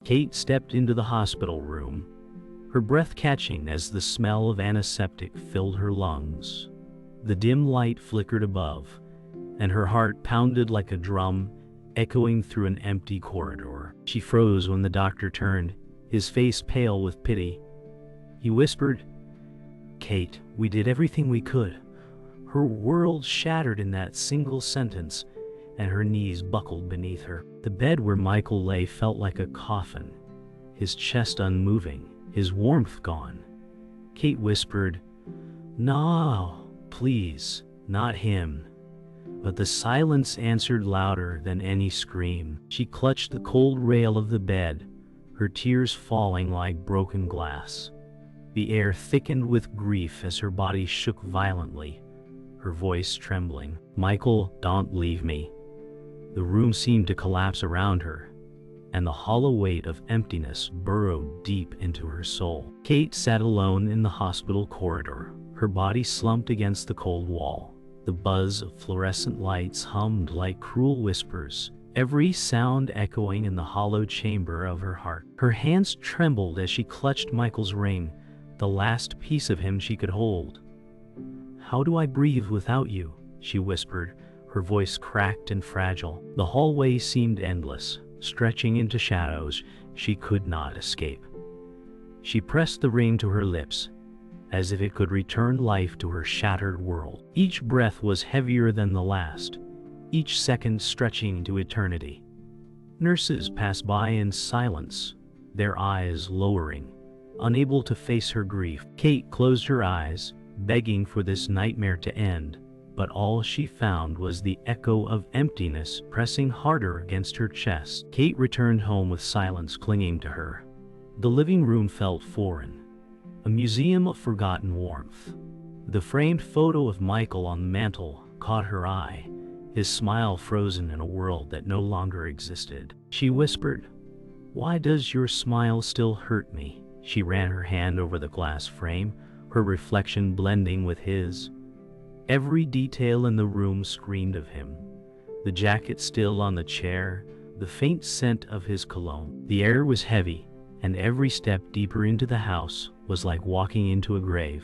Kate stepped into the hospital room, her breath catching as the smell of antiseptic filled her lungs. The dim light flickered above, and her heart pounded like a drum, echoing through an empty corridor. She froze when the doctor turned, his face pale with pity. He whispered, "Kate, we did everything we could." Her world shattered in that single sentence, and her knees buckled beneath her. The bed where Michael lay felt like a coffin, his chest unmoving, his warmth gone. Kate whispered, "No, please, not him." But the silence answered louder than any scream. She clutched the cold rail of the bed, her tears falling like broken glass. The air thickened with grief as her body shook violently, her voice trembling. "Michael, don't leave me." The room seemed to collapse around her, and the hollow weight of emptiness burrowed deep into her soul. Kate sat alone in the hospital corridor, her body slumped against the cold wall. The buzz of fluorescent lights hummed like cruel whispers, every sound echoing in the hollow chamber of her heart. Her hands trembled as she clutched Michael's ring, the last piece of him she could hold. "How do I breathe without you?" she whispered, her voice cracked and fragile. The hallway seemed endless, stretching into shadows she could not escape. She pressed the ring to her lips, as if it could return life to her shattered world. Each breath was heavier than the last, each second stretching into eternity. Nurses passed by in silence, their eyes lowering, unable to face her grief. Kate closed her eyes, begging for this nightmare to end, but all she found was the echo of emptiness pressing harder against her chest. Kate returned home with silence clinging to her. The living room felt foreign, a museum of forgotten warmth. The framed photo of Michael on the mantel caught her eye, his smile frozen in a world that no longer existed. She whispered, "Why does your smile still hurt me?" She ran her hand over the glass frame, her reflection blending with his. Every detail in the room screamed of him. The jacket still on the chair, the faint scent of his cologne. The air was heavy, and every step deeper into the house was like walking into a grave.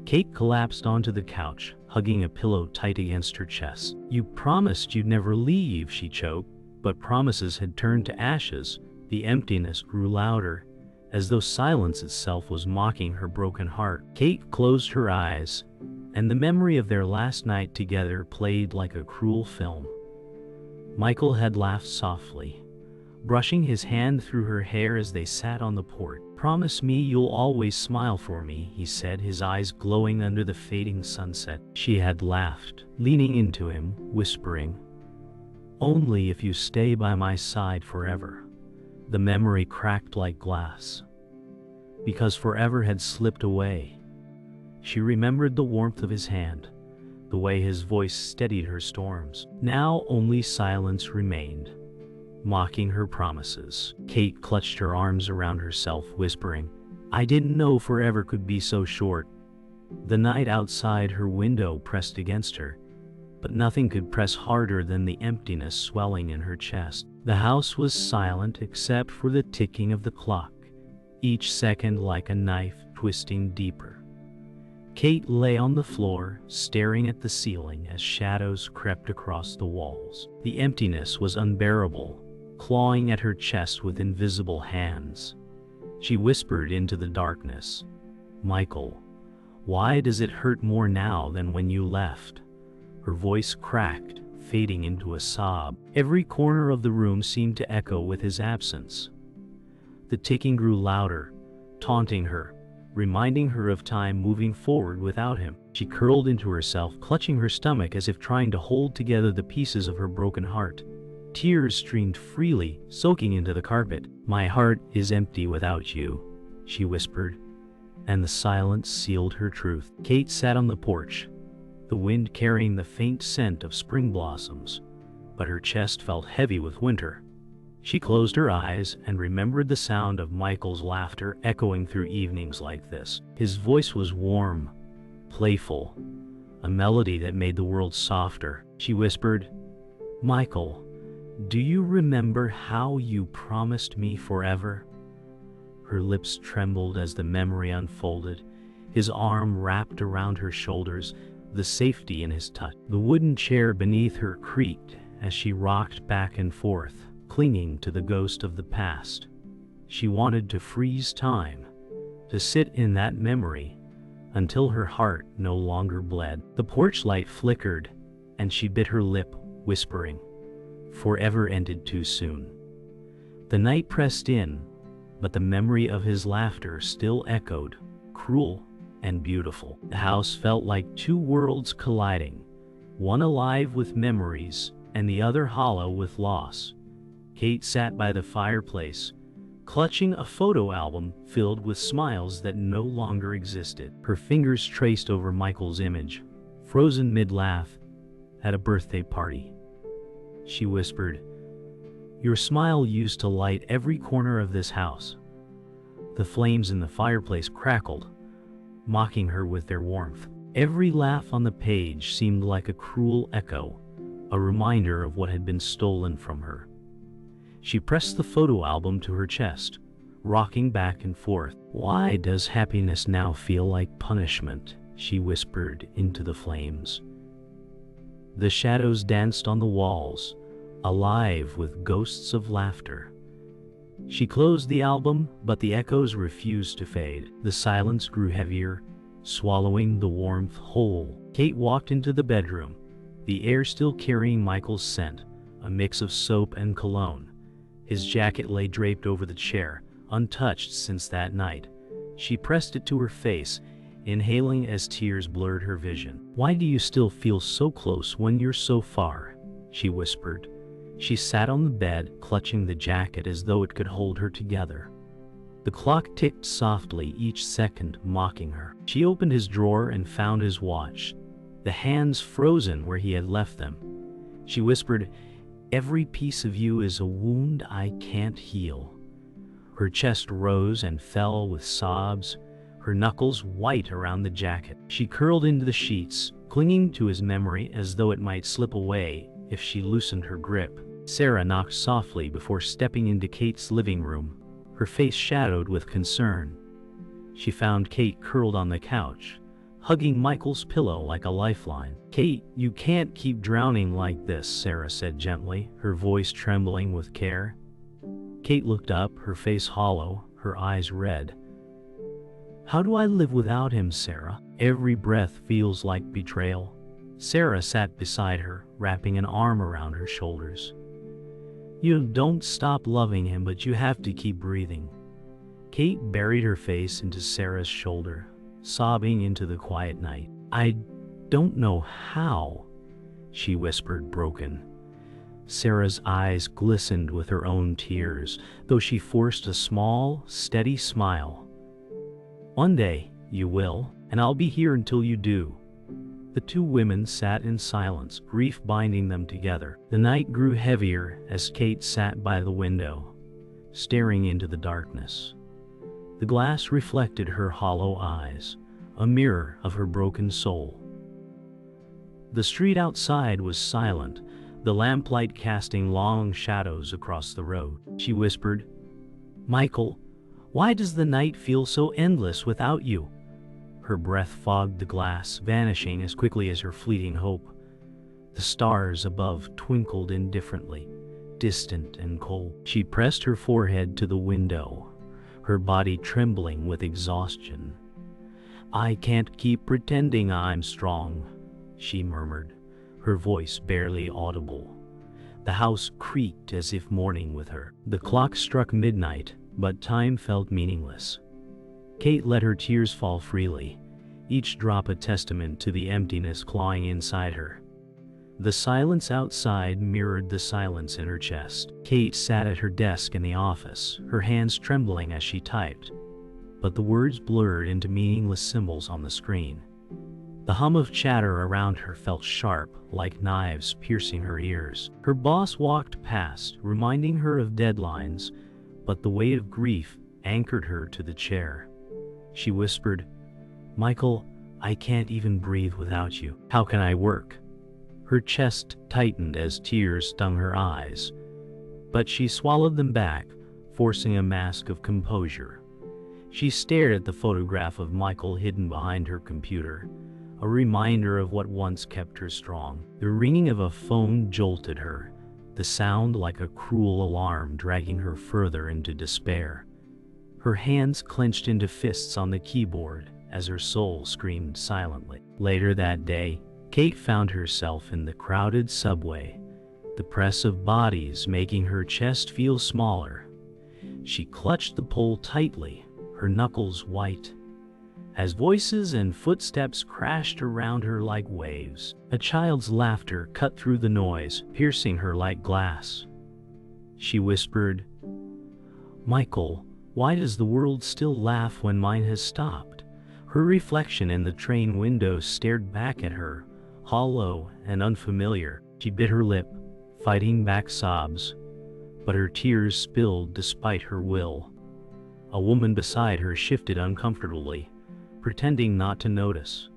Kate collapsed onto the couch, hugging a pillow tight against her chest. "You promised you'd never leave," she choked, but promises had turned to ashes. The emptiness grew louder, as though silence itself was mocking her broken heart. Kate closed her eyes, and the memory of their last night together played like a cruel film. Michael had laughed softly, brushing his hand through her hair as they sat on the porch. "Promise me you'll always smile for me," he said, his eyes glowing under the fading sunset. She had laughed, leaning into him, whispering, "Only if you stay by my side forever." The memory cracked like glass, because forever had slipped away. She remembered the warmth of his hand, the way his voice steadied her storms. Now only silence remained, mocking her promises. Kate clutched her arms around herself, whispering, "I didn't know forever could be so short." The night outside her window pressed against her, but nothing could press harder than the emptiness swelling in her chest. The house was silent except for the ticking of the clock, each second like a knife twisting deeper. Kate lay on the floor, staring at the ceiling as shadows crept across the walls. The emptiness was unbearable, clawing at her chest with invisible hands. She whispered into the darkness, "Michael, why does it hurt more now than when you left?" Her voice cracked, fading into a sob. Every corner of the room seemed to echo with his absence. The ticking grew louder, taunting her, reminding her of time moving forward without him. She curled into herself, clutching her stomach as if trying to hold together the pieces of her broken heart. Tears streamed freely, soaking into the carpet. "My heart is empty without you," she whispered, and the silence sealed her truth. Kate sat on the porch, the wind carrying the faint scent of spring blossoms, but her chest felt heavy with winter. She closed her eyes and remembered the sound of Michael's laughter echoing through evenings like this. His voice was warm, playful, a melody that made the world softer. She whispered, "Michael, Do you remember how you promised me forever? Her lips trembled as the memory unfolded, his arm wrapped around her shoulders, the safety in his touch. The wooden chair beneath her creaked as she rocked back and forth, clinging to the ghost of the past. She wanted to freeze time, to sit in that memory until her heart no longer bled. The porch light flickered, and she bit her lip, whispering, "Forever ended too soon." The night pressed in, but the memory of his laughter still echoed, cruel and beautiful. The house felt like two worlds colliding, one alive with memories and the other hollow with loss. Kate sat by the fireplace, clutching a photo album filled with smiles that no longer existed. Her fingers traced over Michael's image, frozen mid-laugh, at a birthday party. She whispered, "Your smile used to light every corner of this house." The flames in the fireplace crackled, mocking her with their warmth. Every laugh on the page seemed like a cruel echo, a reminder of what had been stolen from her. She pressed the photo album to her chest, rocking back and forth. "Why does happiness now feel like punishment?" she whispered into the flames. The shadows danced on the walls, alive with ghosts of laughter. She closed the album, but the echoes refused to fade. The silence grew heavier, swallowing the warmth whole. Kate walked into the bedroom, the air still carrying Michael's scent, a mix of soap and cologne. His jacket lay draped over the chair, untouched since that night. She pressed it to her face, inhaling as tears blurred her vision. "Why do you still feel so close when you're so far?" she whispered. She sat on the bed, clutching the jacket as though it could hold her together. The clock ticked softly, each second mocking her. She opened his drawer and found his watch, the hands frozen where he had left them. She whispered, "Every piece of you is a wound I can't heal." Her chest rose and fell with sobs, her knuckles white around the jacket. She curled into the sheets, clinging to his memory as though it might slip away if she loosened her grip. Sarah knocked softly before stepping into Kate's living room, her face shadowed with concern. She found Kate curled on the couch, hugging Michael's pillow like a lifeline. "Kate, you can't keep drowning like this," Sarah said gently, her voice trembling with care. Kate looked up, her face hollow, her eyes red. "How do I live without him, Sarah? Every breath feels like betrayal." Sarah sat beside her, wrapping an arm around her shoulders. "You don't stop loving him, but you have to keep breathing." Kate buried her face into Sarah's shoulder, sobbing into the quiet night. "I don't know how," she whispered, broken. Sarah's eyes glistened with her own tears, though she forced a small, steady smile. "One day, you will, and I'll be here until you do." The two women sat in silence, grief binding them together. The night grew heavier as Kate sat by the window, staring into the darkness. The glass reflected her hollow eyes, a mirror of her broken soul. The street outside was silent, the lamplight casting long shadows across the road. She whispered, "Michael, why does the night feel so endless without you?" Her breath fogged the glass, vanishing as quickly as her fleeting hope. The stars above twinkled indifferently, distant and cold. She pressed her forehead to the window, her body trembling with exhaustion. "I can't keep pretending I'm strong," she murmured, her voice barely audible. The house creaked as if mourning with her. The clock struck midnight, but time felt meaningless. Kate let her tears fall freely, each drop a testament to the emptiness clawing inside her. The silence outside mirrored the silence in her chest. Kate sat at her desk in the office, her hands trembling as she typed, but the words blurred into meaningless symbols on the screen. The hum of chatter around her felt sharp, like knives piercing her ears. Her boss walked past, reminding her of deadlines, but the weight of grief anchored her to the chair. She whispered, "Michael, I can't even breathe without you. How can I work?" Her chest tightened as tears stung her eyes, but she swallowed them back, forcing a mask of composure. She stared at the photograph of Michael hidden behind her computer, a reminder of what once kept her strong. The ringing of a phone jolted her, the sound like a cruel alarm dragging her further into despair. Her hands clenched into fists on the keyboard as her soul screamed silently. Later that day, Kate found herself in the crowded subway, the press of bodies making her chest feel smaller. She clutched the pole tightly, her knuckles white, as voices and footsteps crashed around her like waves. A child's laughter cut through the noise, piercing her like glass. She whispered, "Michael, why does the world still laugh when mine has stopped?" Her reflection in the train window stared back at her, hollow and unfamiliar. She bit her lip, fighting back sobs, but her tears spilled despite her will. A woman beside her shifted uncomfortably, pretending not to notice.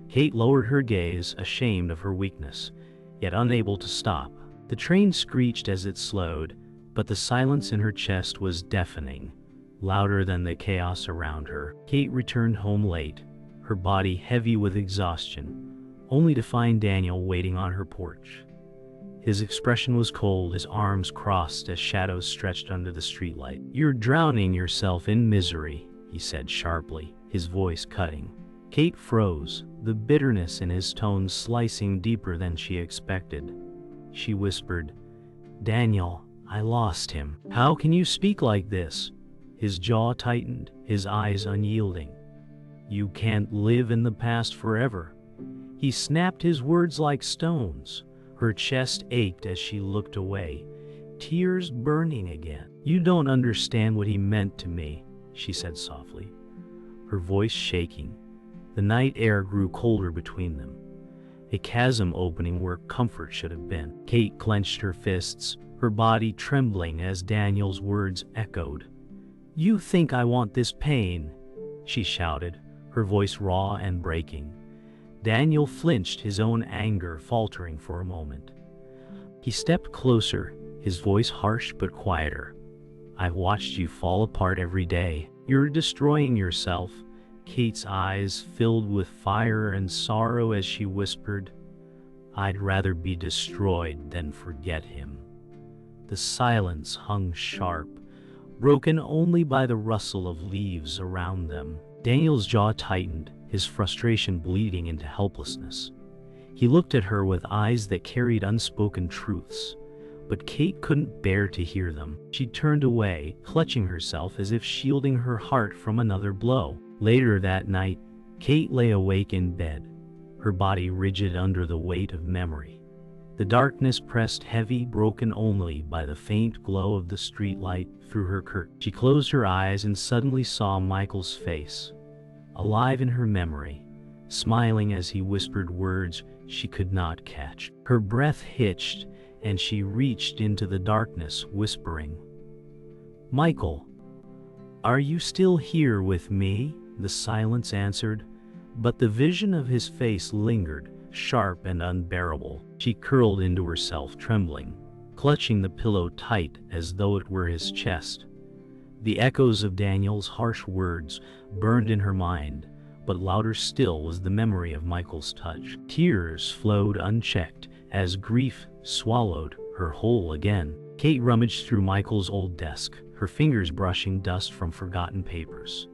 Kate lowered her gaze, ashamed of her weakness, yet unable to stop. The train screeched as it slowed, but the silence in her chest was deafening, louder than the chaos around her. Kate returned home late, her body heavy with exhaustion, only to find Daniel waiting on her porch. His expression was cold, his arms crossed as shadows stretched under the streetlight. "You're drowning yourself in misery," he said sharply, his voice cutting. Kate froze, the bitterness in his tone slicing deeper than she expected. She whispered, "Daniel, I lost him." "How can you speak like this?" His jaw tightened, his eyes unyielding. "You can't live in the past forever." He snapped his words like stones. Her chest ached as she looked away, tears burning again. "You don't understand what he meant to me," she said softly, her voice shaking. The night air grew colder between them, a chasm opening where comfort should have been. Kate clenched her fists, her body trembling as Daniel's words echoed. "You think I want this pain?" she shouted, her voice raw and breaking. Daniel flinched, his own anger faltering for a moment. He stepped closer, his voice harsh but quieter. "I've watched you fall apart every day. You're destroying yourself." Kate's eyes filled with fire and sorrow as she whispered, "I'd rather be destroyed than forget him." The silence hung sharp, broken only by the rustle of leaves around them. Daniel's jaw tightened, his frustration bleeding into helplessness. He looked at her with eyes that carried unspoken truths, but Kate couldn't bear to hear them. She turned away, clutching herself as if shielding her heart from another blow. Later that night, Kate lay awake in bed, her body rigid under the weight of memory. The darkness pressed heavy, broken only by the faint glow of the streetlight through her curtain. She closed her eyes and suddenly saw Michael's face, alive in her memory, smiling as he whispered words she could not catch. Her breath hitched, and she reached into the darkness, whispering, "Michael, are you still here with me?" The silence answered, but the vision of his face lingered, sharp and unbearable. She curled into herself, trembling, clutching the pillow tight as though it were his chest. The echoes of Daniel's harsh words burned in her mind, but louder still was the memory of Michael's touch. Tears flowed unchecked as grief swallowed her whole again. Kate rummaged through Michael's old desk, her fingers brushing dust from forgotten papers.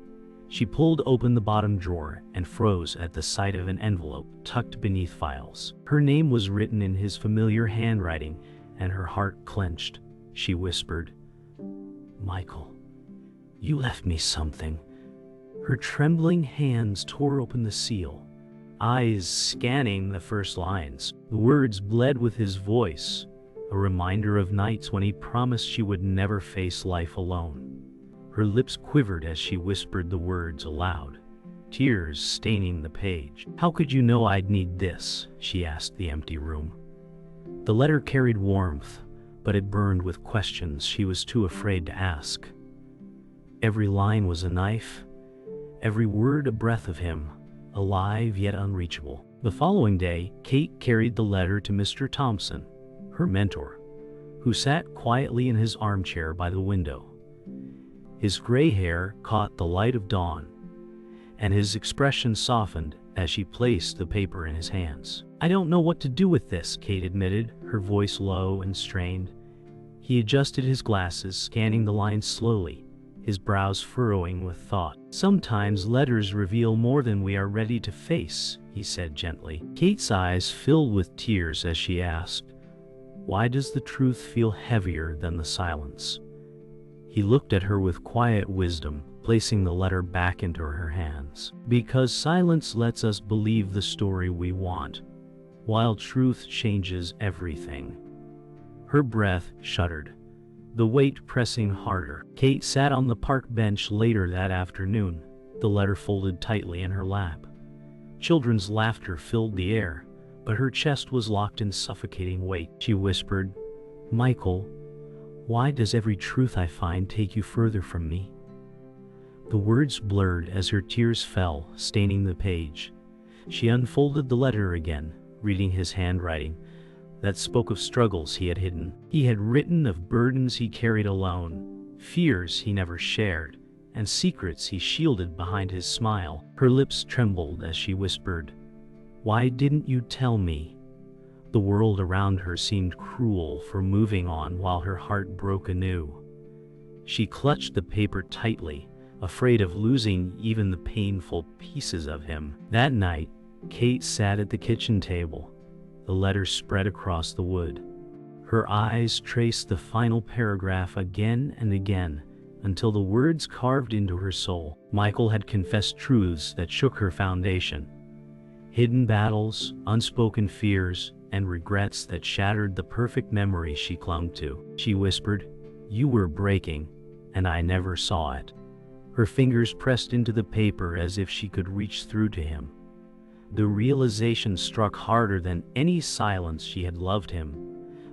She pulled open the bottom drawer and froze at the sight of an envelope tucked beneath files. Her name was written in his familiar handwriting, and her heart clenched. She whispered, "Michael, you left me something." Her trembling hands tore open the seal, eyes scanning the first lines. The words bled with his voice, a reminder of nights when he promised she would never face life alone. Her lips quivered as she whispered the words aloud, tears staining the page. "How could you know I'd need this?" she asked the empty room. The letter carried warmth, but it burned with questions she was too afraid to ask. Every line was a knife, every word a breath of him, alive yet unreachable. The following day, Kate carried the letter to Mr. Thompson, her mentor, who sat quietly in his armchair by the window. His gray hair caught the light of dawn, and his expression softened as she placed the paper in his hands. "I don't know what to do with this," Kate admitted, her voice low and strained. He adjusted his glasses, scanning the lines slowly, his brows furrowing with thought. "Sometimes letters reveal more than we are ready to face," he said gently. Kate's eyes filled with tears as she asked, "Why does the truth feel heavier than the silence?" He looked at her with quiet wisdom, placing the letter back into her hands. "Because silence lets us believe the story we want, while truth changes everything." Her breath shuddered, the weight pressing harder. Kate sat on the park bench later that afternoon, the letter folded tightly in her lap. Children's laughter filled the air, but her chest was locked in suffocating weight. She whispered, "Michael, why does every truth I find take you further from me?" The words blurred as her tears fell, staining the page. She unfolded the letter again, reading his handwriting that spoke of struggles he had hidden. He had written of burdens he carried alone, fears he never shared, and secrets he shielded behind his smile. Her lips trembled as she whispered, "Why didn't you tell me?" The world around her seemed cruel for moving on while her heart broke anew. She clutched the paper tightly, afraid of losing even the painful pieces of him. That night, Kate sat at the kitchen table, the letter spread across the wood. Her eyes traced the final paragraph again and again, until the words carved into her soul. Michael had confessed truths that shook her foundation. Hidden battles, unspoken fears, and regrets that shattered the perfect memory she clung to. She whispered, "You were breaking, and I never saw it." Her fingers pressed into the paper as if she could reach through to him. The realization struck harder than any silence. She had loved him,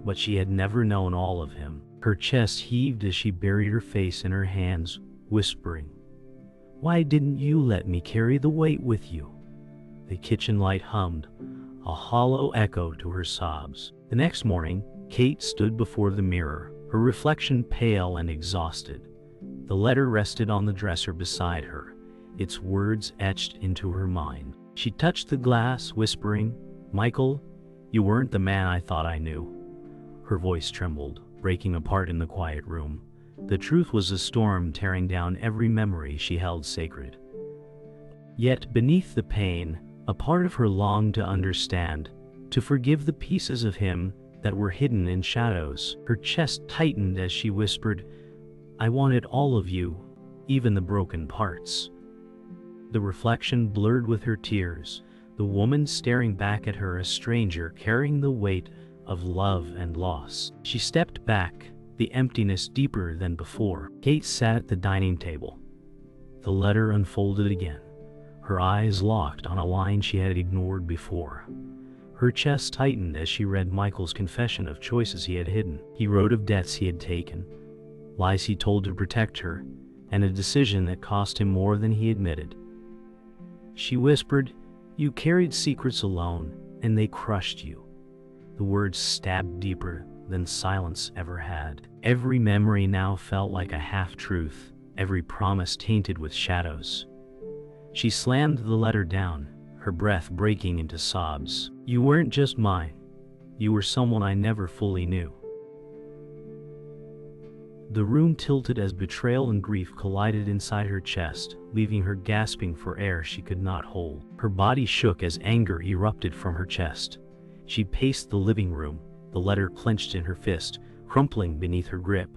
but she had never known all of him. Her chest heaved as she buried her face in her hands, whispering, "Why didn't you let me carry the weight with you?" The kitchen light hummed, a hollow echo to her sobs. The next morning, Kate stood before the mirror, her reflection pale and exhausted. The letter rested on the dresser beside her, its words etched into her mind. She touched the glass, whispering, "Michael, you weren't the man I thought I knew." Her voice trembled, breaking apart in the quiet room. The truth was a storm tearing down every memory she held sacred. Yet beneath the pain, a part of her longed to understand, to forgive the pieces of him that were hidden in shadows. Her chest tightened as she whispered, "I wanted all of you, even the broken parts." The reflection blurred with her tears, the woman staring back at her, a stranger carrying the weight of love and loss. She stepped back, the emptiness deeper than before. Kate sat at the dining table. The letter unfolded again, her eyes locked on a line she had ignored before. Her chest tightened as she read Michael's confession of choices he had hidden. He wrote of debts he had taken, lies he told to protect her, and a decision that cost him more than he admitted. She whispered, "You carried secrets alone, and they crushed you." The words stabbed deeper than silence ever had. Every memory now felt like a half-truth, every promise tainted with shadows. She slammed the letter down, her breath breaking into sobs. "You weren't just mine. You were someone I never fully knew." The room tilted as betrayal and grief collided inside her chest, leaving her gasping for air she could not hold. Her body shook as anger erupted from her chest. She paced the living room, the letter clenched in her fist, crumpling beneath her grip.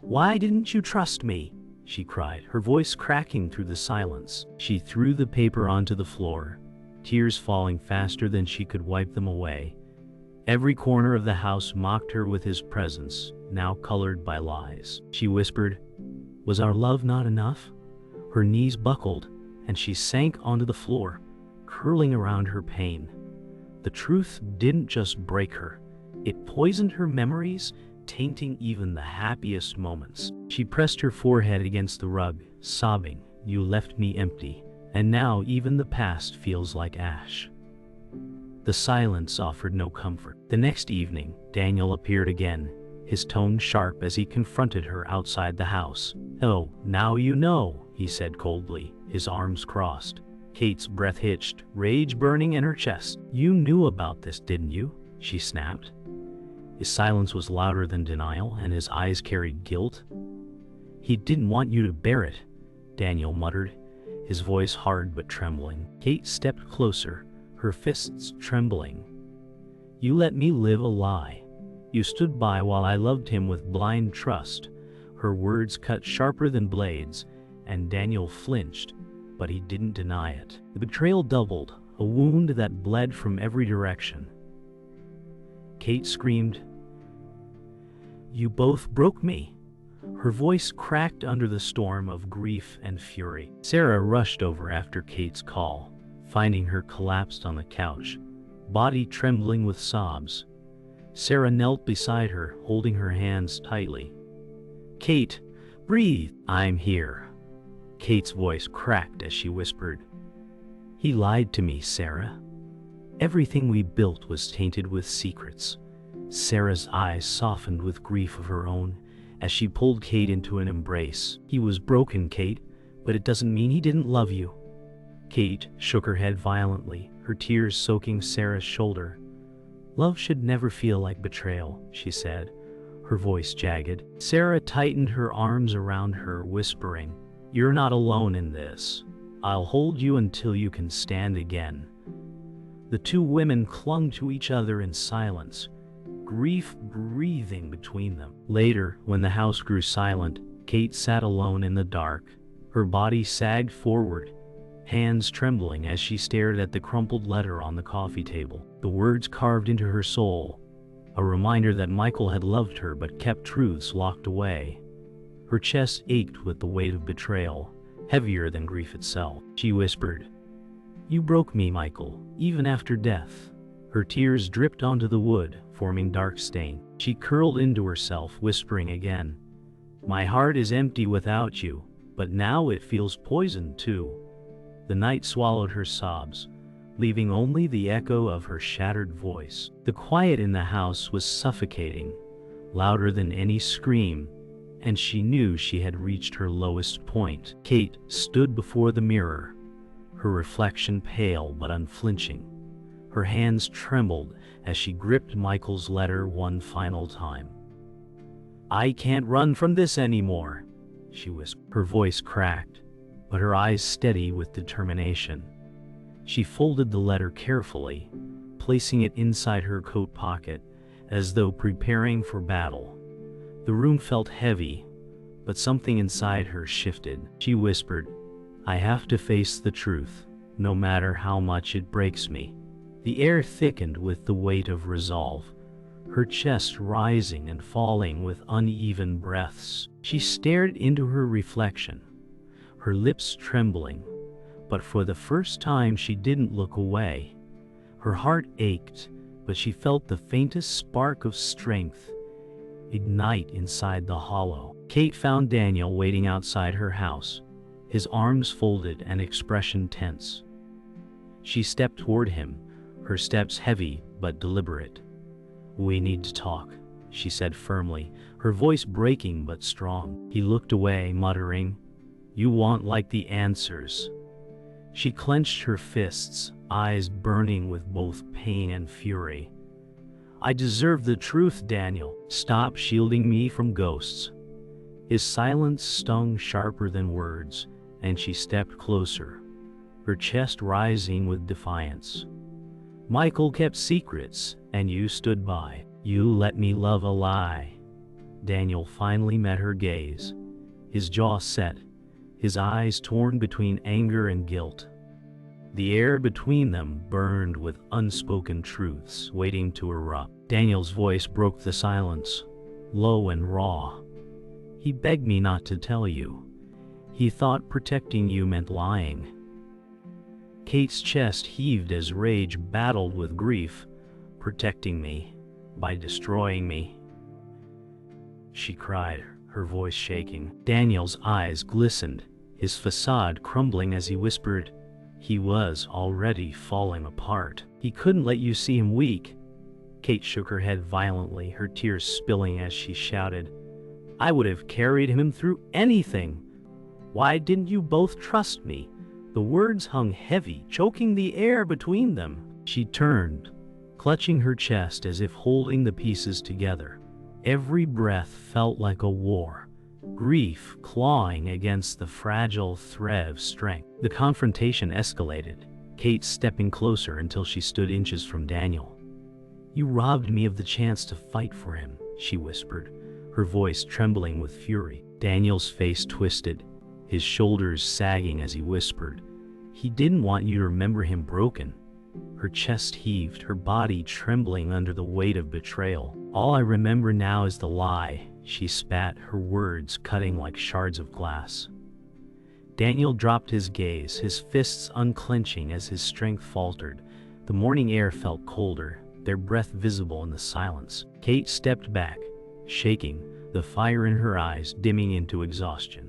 "Why didn't you trust me?" she cried, her voice cracking through the silence. She threw the paper onto the floor, tears falling faster than she could wipe them away. Every corner of the house mocked her with his presence, now colored by lies. She whispered, "Was our love not enough?" Her knees buckled, and she sank onto the floor, curling around her pain. The truth didn't just break her, it poisoned her memories, tainting even the happiest moments. She pressed her forehead against the rug, sobbing, "You left me empty, and now even the past feels like ash." The silence offered no comfort. The next evening, Daniel appeared again, his tone sharp as he confronted her outside the house. "Oh, now you know," he said coldly, his arms crossed. Kate's breath hitched, rage burning in her chest. "You knew about this, didn't you?" she snapped. His silence was louder than denial, and his eyes carried guilt. "He didn't want you to bear it," Daniel muttered, his voice hard but trembling. Kate stepped closer, her fists trembling. "You let me live a lie. You stood by while I loved him with blind trust." Her words cut sharper than blades, and Daniel flinched, but he didn't deny it. The betrayal doubled, a wound that bled from every direction. Kate screamed, "You both broke me." Her voice cracked under the storm of grief and fury. Sarah rushed over after Kate's call, finding her collapsed on the couch, body trembling with sobs. Sarah knelt beside her, holding her hands tightly. "Kate, breathe." "I'm here." Kate's voice cracked as she whispered, "He lied to me, Sarah. Everything we built was tainted with secrets." Sarah's eyes softened with grief of her own as she pulled Kate into an embrace. "He was broken, Kate, but it doesn't mean he didn't love you." Kate shook her head violently, her tears soaking Sarah's shoulder. "Love should never feel like betrayal," she said, her voice jagged. Sarah tightened her arms around her, whispering, "You're not alone in this. I'll hold you until you can stand again." The two women clung to each other in silence, grief breathing between them. Later, when the house grew silent, Kate sat alone in the dark. Her body sagged forward, hands trembling as she stared at the crumpled letter on the coffee table. The words carved into her soul, a reminder that Michael had loved her but kept truths locked away. Her chest ached with the weight of betrayal, heavier than grief itself. She whispered, "You broke me, Michael, even after death." Her tears dripped onto the wood, forming dark stain. She curled into herself, whispering again, "My heart is empty without you, but now it feels poisoned too." The night swallowed her sobs, leaving only the echo of her shattered voice. The quiet in the house was suffocating, louder than any scream, and she knew she had reached her lowest point. Kate stood before the mirror, her reflection pale but unflinching. Her hands trembled as she gripped Michael's letter one final time. "I can't run from this anymore," she whispered. Her voice cracked, but her eyes steady with determination. She folded the letter carefully, placing it inside her coat pocket, as though preparing for battle. The room felt heavy, but something inside her shifted. She whispered, "I have to face the truth, no matter how much it breaks me." The air thickened with the weight of resolve, her chest rising and falling with uneven breaths. She stared into her reflection, her lips trembling, but for the first time she didn't look away. Her heart ached, but she felt the faintest spark of strength ignite inside the hollow. Kate found Daniel waiting outside her house, his arms folded and expression tense. She stepped toward him, her steps heavy but deliberate. "We need to talk," she said firmly, her voice breaking but strong. He looked away, muttering, "You want like the answers." She clenched her fists, eyes burning with both pain and fury. "I deserve the truth, Daniel. Stop shielding me from ghosts." His silence stung sharper than words, and she stepped closer, her chest rising with defiance. "Michael kept secrets, and you stood by. You let me love a lie." Daniel finally met her gaze, his jaw set, his eyes torn between anger and guilt. The air between them burned with unspoken truths waiting to erupt. Daniel's voice broke the silence, low and raw. "He begged me not to tell you. He thought protecting you meant lying." Kate's chest heaved as rage battled with grief. "Protecting me? By destroying me?" she cried, her voice shaking. Daniel's eyes glistened, his facade crumbling as he whispered, "He was already falling apart. He couldn't let you see him weak. Kate shook her head violently, her tears spilling as she shouted, "I would have carried him through anything. Why didn't you both trust me?" The words hung heavy, choking the air between them. She turned, clutching her chest as if holding the pieces together. Every breath felt like a war, grief clawing against the fragile thread of strength. The confrontation escalated, Kate stepping closer until she stood inches from Daniel. "You robbed me of the chance to fight for him," she whispered, her voice trembling with fury. Daniel's face twisted, his shoulders sagging as he whispered, "He didn't want you to remember him broken." Her chest heaved, her body trembling under the weight of betrayal. "All I remember now is the lie," she spat, her words cutting like shards of glass. Daniel dropped his gaze, his fists unclenching as his strength faltered. The morning air felt colder, their breath visible in the silence. Kate stepped back, shaking, the fire in her eyes dimming into exhaustion.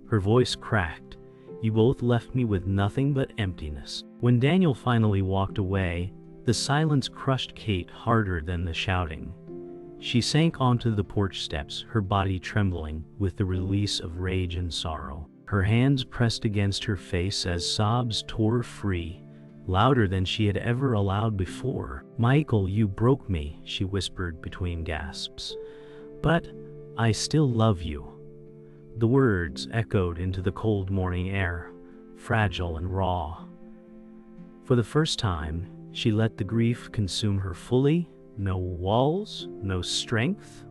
Her voice cracked, "You both left me with nothing but emptiness." When Daniel finally walked away, the silence crushed Kate harder than the shouting. She sank onto the porch steps, her body trembling with the release of rage and sorrow. Her hands pressed against her face as sobs tore free, louder than she had ever allowed before. "Michael, you broke me," she whispered between gasps. "But I still love you." The words echoed into the cold morning air, fragile and raw. For the first time, she let the grief consume her fully. No walls, no strength,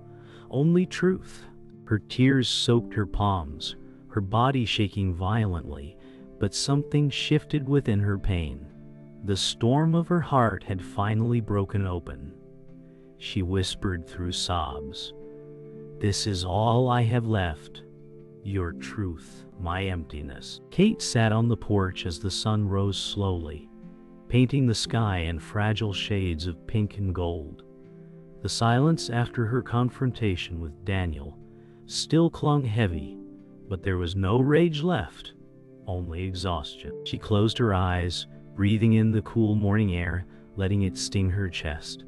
only truth. Her tears soaked her palms, her body shaking violently, but something shifted within her pain. The storm of her heart had finally broken open. She whispered through sobs, "This is all I have left. Your truth, my emptiness." Kate sat on the porch as the sun rose slowly, painting the sky in fragile shades of pink and gold. The silence after her confrontation with Daniel still clung heavy, but there was no rage left, only exhaustion. She closed her eyes, breathing in the cool morning air, letting it sting her chest.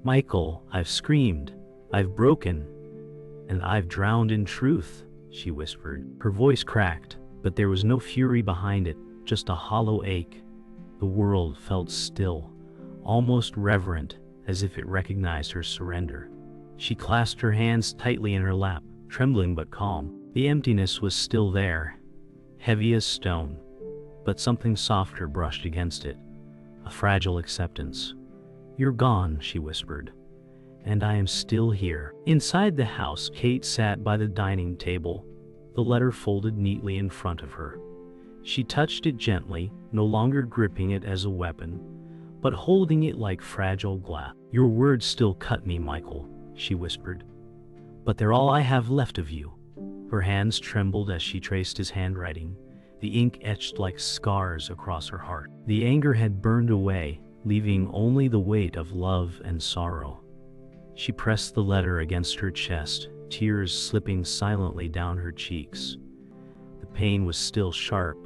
"Michael, I've screamed, I've broken, and I've drowned in truth," she whispered. Her voice cracked, but there was no fury behind it, just a hollow ache. The world felt still, almost reverent, as if it recognized her surrender. She clasped her hands tightly in her lap, trembling but calm. The emptiness was still there, heavy as stone, but something softer brushed against it, a fragile acceptance. "You're gone," she whispered, "and I am still here." Inside the house, Kate sat by the dining table, the letter folded neatly in front of her. She touched it gently, no longer gripping it as a weapon, but holding it like fragile glass. "Your words still cut me, Michael," she whispered, "but they're all I have left of you." Her hands trembled as she traced his handwriting, the ink etched like scars across her heart. The anger had burned away, leaving only the weight of love and sorrow. She pressed the letter against her chest, tears slipping silently down her cheeks. The pain was still sharp,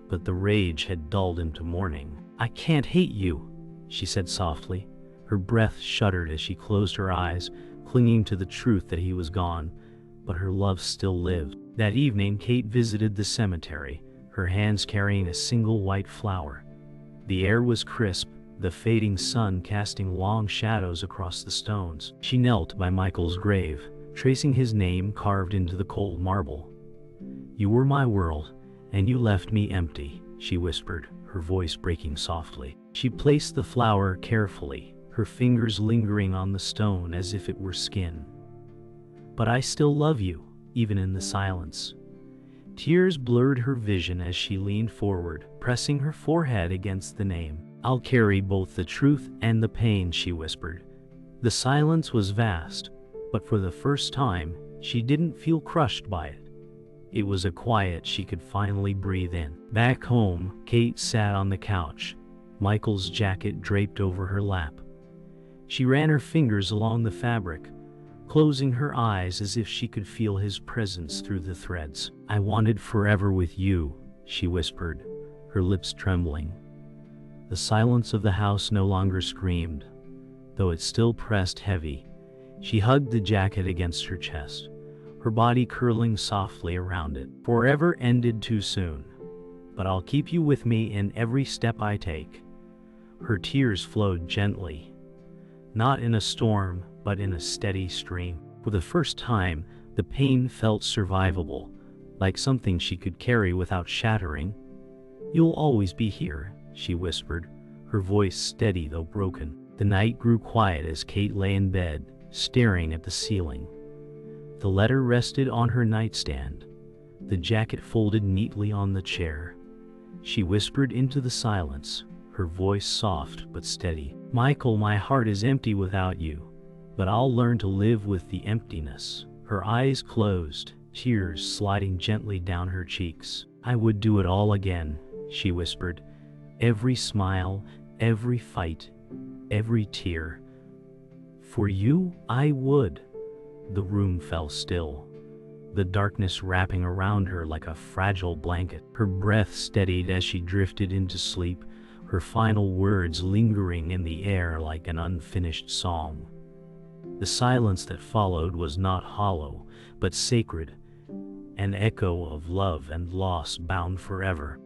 but the rage had dulled into mourning. "I can't hate you," she said softly. Her breath shuddered as she closed her eyes, clinging to the truth that he was gone, but her love still lived. That evening, Kate visited the cemetery, her hands carrying a single white flower. The air was crisp, the fading sun casting long shadows across the stones. She knelt by Michael's grave, tracing his name carved into the cold marble. "You were my world, and you left me empty," she whispered, her voice breaking softly. She placed the flower carefully, her fingers lingering on the stone as if it were skin. "But I still love you, even in the silence." Tears blurred her vision as she leaned forward, pressing her forehead against the name. "I'll carry both the truth and the pain," she whispered. The silence was vast, but for the first time, she didn't feel crushed by it. It was a quiet she could finally breathe in. Back home, Kate sat on the couch, Michael's jacket draped over her lap. She ran her fingers along the fabric, closing her eyes as if she could feel his presence through the threads. "I wanted forever with you," she whispered, her lips trembling. The silence of the house no longer screamed. though it still pressed heavy. She hugged the jacket against her chest, her body curling softly around it. Forever ended too soon, but I'll keep you with me in every step I take. Her tears flowed gently, not in a storm, but in a steady stream. For the first time, the pain felt survivable, like something she could carry without shattering. "You'll always be here," she whispered, her voice steady though broken. The night grew quiet as Kate lay in bed, staring at the ceiling. The letter rested on her nightstand, the jacket folded neatly on the chair. She whispered into the silence, her voice soft but steady. "Michael, my heart is empty without you, but I'll learn to live with the emptiness." Her eyes closed, tears sliding gently down her cheeks. "I would do it all again," she whispered. "Every smile, every fight, every tear. For you, I would." The room fell still, the darkness wrapping around her like a fragile blanket. Her breath steadied as she drifted into sleep, her final words lingering in the air like an unfinished song. The silence that followed was not hollow, but sacred, an echo of love and loss bound forever.